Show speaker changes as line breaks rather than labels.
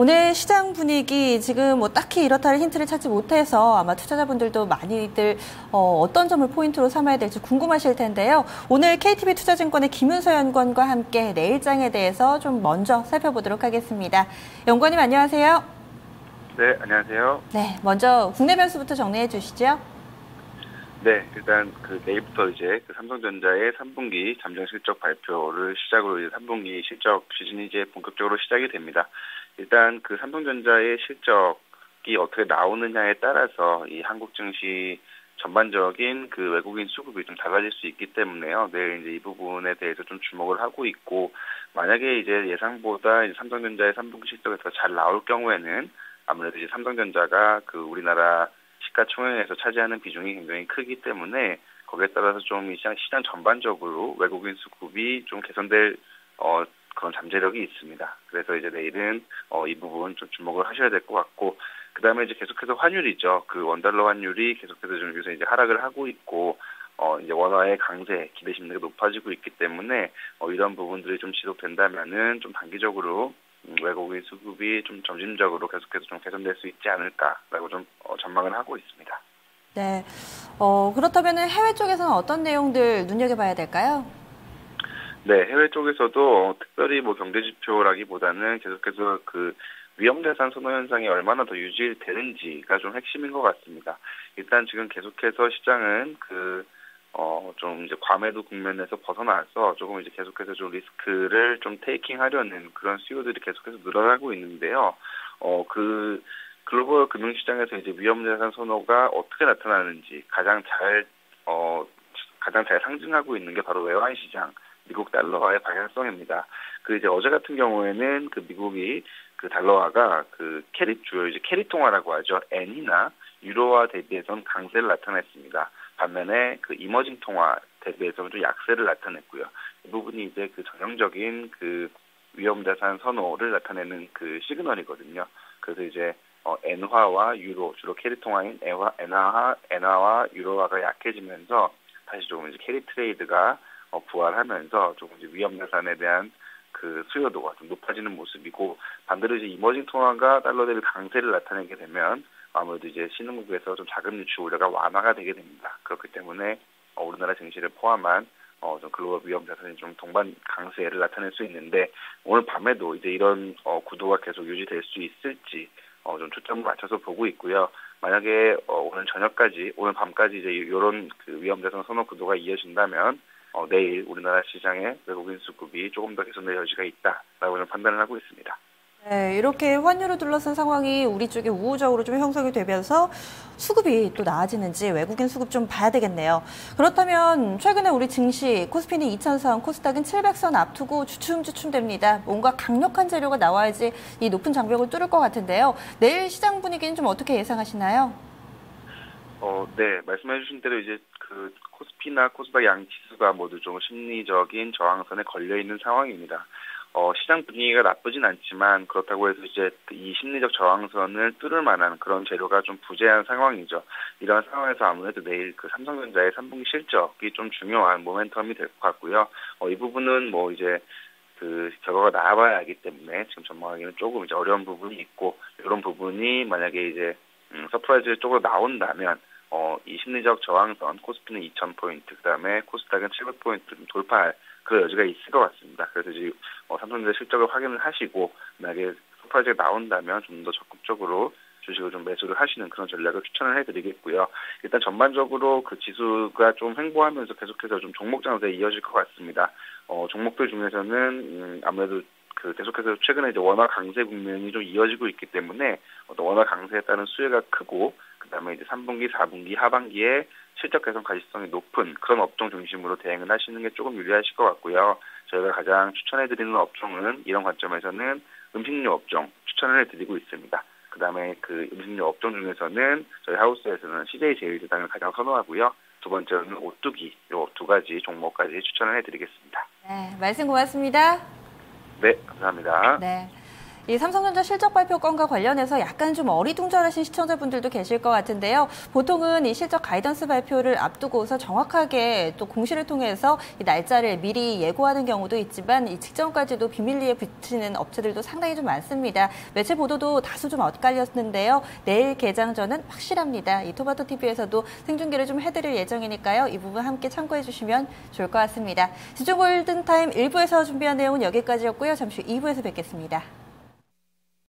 오늘 시장 분위기 지금 뭐 딱히 이렇다 할 힌트를 찾지 못해서 아마 투자자분들도 많이들 어떤 점을 포인트로 삼아야 될지 궁금하실 텐데요. 오늘 KTB 투자증권의 김은서 연구원과 함께 내일장에 대해서 좀 먼저 살펴보도록 하겠습니다. 연구원님 안녕하세요.
네, 안녕하세요.
네, 먼저 국내 변수부터 정리해 주시죠.
네, 일단 내일부터 이제 삼성전자의 3분기 잠정 실적 발표를 시작으로 이제 3분기 실적 시즌이 이제 본격적으로 시작이 됩니다. 일단 삼성전자의 실적이 어떻게 나오느냐에 따라서 이 한국 증시 전반적인 외국인 수급이 좀 달라질 수 있기 때문에요. 내일 이제 이 부분에 대해서 좀 주목을 하고 있고, 만약에 이제 예상보다 이제 삼성전자의 3분기 실적이 더 잘 나올 경우에는 아무래도 이제 삼성전자가 우리나라 시가총액에서 차지하는 비중이 굉장히 크기 때문에 거기에 따라서 좀 시장 전반적으로 외국인 수급이 좀 개선될 그런 잠재력이 있습니다. 그래서 이제 내일은 이 부분 좀 주목을 하셔야 될 것 같고, 그 다음에 이제 계속해서 환율이죠. 원달러 환율이 계속해서 좀 요새 이제 하락을 하고 있고, 이제 원화의 강세 기대 심리가 높아지고 있기 때문에 이런 부분들이 좀 지속된다면은 좀 단기적으로 외국인 수급이 좀 점진적으로 계속해서 좀 개선될 수 있지 않을까라고 좀 전망을 하고 있습니다.
네, 그렇다면 해외 쪽에서는 어떤 내용들 눈여겨봐야 될까요?
네, 해외 쪽에서도 특별히 경제 지표라기보다는 계속해서 위험자산 선호 현상이 얼마나 더 유지되는지가 좀 핵심인 것 같습니다. 일단 지금 계속해서 시장은 좀 이제 과매도 국면에서 벗어나서 조금 이제 계속해서 좀 리스크를 좀 테이킹하려는 그런 수요들이 계속해서 늘어나고 있는데요. 글로벌 금융시장에서 이제 위험자산 선호가 어떻게 나타나는지 가장 잘 상징하고 있는 게 바로 외환 시장, 미국 달러화의 방향성입니다. 이제 어제 같은 경우에는 미국이 달러화가 주요 이제 캐리 통화라고 하죠. 엔이나 유로화 대비해서는 강세를 나타냈습니다. 반면에 이머징 통화 대비해서는 좀 약세를 나타냈고요. 이 부분이 이제 전형적인 위험자산 선호를 나타내는 시그널이거든요. 그래서 이제 엔화와 유로, 주로 캐리 통화인 엔화와 유로화가 약해지면서 다시 조금 이제 캐리 트레이드가 부활하면서 조금 이제 위험자산에 대한 수요도가 좀 높아지는 모습이고, 반대로 이제 이머징 통화가 달러 대비 강세를 나타내게 되면 아무래도 이제 신흥국에서 좀 자금 유출 우려가 완화가 되게 됩니다. 그렇기 때문에 우리나라 증시를 포함한 좀 글로벌 위험 자산이 좀 동반 강세를 나타낼 수 있는데, 오늘 밤에도 이제 이런 구도가 계속 유지될 수 있을지 좀 초점을 맞춰서 보고 있고요. 만약에 오늘 밤까지 이제 이런 위험 자산 선호 구도가 이어진다면 내일 우리나라 시장의 외국인 수급이 조금 더 개선될 여지가 있다라고 저는 판단을 하고 있습니다.
네, 이렇게 환율을 둘러싼 상황이 우리 쪽에 우호적으로 좀 형성이 되면서 수급이 또 나아지는지 외국인 수급 좀 봐야 되겠네요. 그렇다면 최근에 우리 증시 코스피는 2000선, 코스닥은 700선 앞두고 주춤주춤됩니다. 뭔가 강력한 재료가 나와야지 이 높은 장벽을 뚫을 것 같은데요. 내일 시장 분위기는 좀 어떻게 예상하시나요?
네, 말씀해 주신 대로 이제 코스피나 코스닥 양 지수가 모두 좀 심리적인 저항선에 걸려 있는 상황입니다. 시장 분위기가 나쁘진 않지만 그렇다고 해서 이제 이 심리적 저항선을 뚫을 만한 그런 재료가 좀 부재한 상황이죠. 이런 상황에서 아무래도 내일 삼성전자의 3분기 실적이 좀 중요한 모멘텀이 될 것 같고요. 이 부분은 이제 결과가 나와봐야 알기 때문에 지금 전망하기는 조금 이제 어려운 부분이 있고, 이런 부분이 만약에 이제 서프라이즈 쪽으로 나온다면 이 심리적 저항선, 코스피는 2000포인트, 그다음에 코스닥은 700포인트 좀 돌파할 그런 여지가 있을 것 같습니다. 그래서 이제 삼성전자 실적을 확인을 하시고, 만약에 서프라이즈가 나온다면 좀 더 적극적으로 주식을 좀 매수를 하시는 그런 전략을 추천을 해드리겠고요. 일단 전반적으로 지수가 좀 횡보하면서 계속해서 좀 종목 장세에 이어질 것 같습니다. 종목들 중에서는 아무래도 계속해서 최근에 이제 원화 강세 국면이 좀 이어지고 있기 때문에 원화 강세에 따른 수혜가 크고, 그다음에 이제 3분기, 4분기, 하반기에 실적 개선 가시성이 높은 그런 업종 중심으로 대응을 하시는 게 조금 유리하실 것 같고요. 저희가 가장 추천해드리는 업종은 이런 관점에서는 음식료 업종 추천을 해드리고 있습니다. 그다음에 음식료 업종 중에서는 저희 하우스에서는 CJ 제일제당을 가장 선호하고요. 두 번째로는 오뚜기, 이 두 가지 종목까지 추천을 해드리겠습니다.
네, 말씀 고맙습니다.
네, 감사합니다.
네. 이 삼성전자 실적 발표 건과 관련해서 약간 좀 어리둥절하신 시청자분들도 계실 것 같은데요. 보통은 이 실적 가이던스 발표를 앞두고서 정확하게 또 공시를 통해서 이 날짜를 미리 예고하는 경우도 있지만 이 직전까지도 비밀리에 붙이는 업체들도 상당히 좀 많습니다. 매체 보도도 다소 좀 엇갈렸는데요. 내일 개장 전은 확실합니다. 이 토마토TV에서도 생중계를 좀 해드릴 예정이니까요. 이 부분 함께 참고해 주시면 좋을 것 같습니다. 시중 골든타임 1부에서 준비한 내용은 여기까지였고요. 잠시 후 2부에서 뵙겠습니다.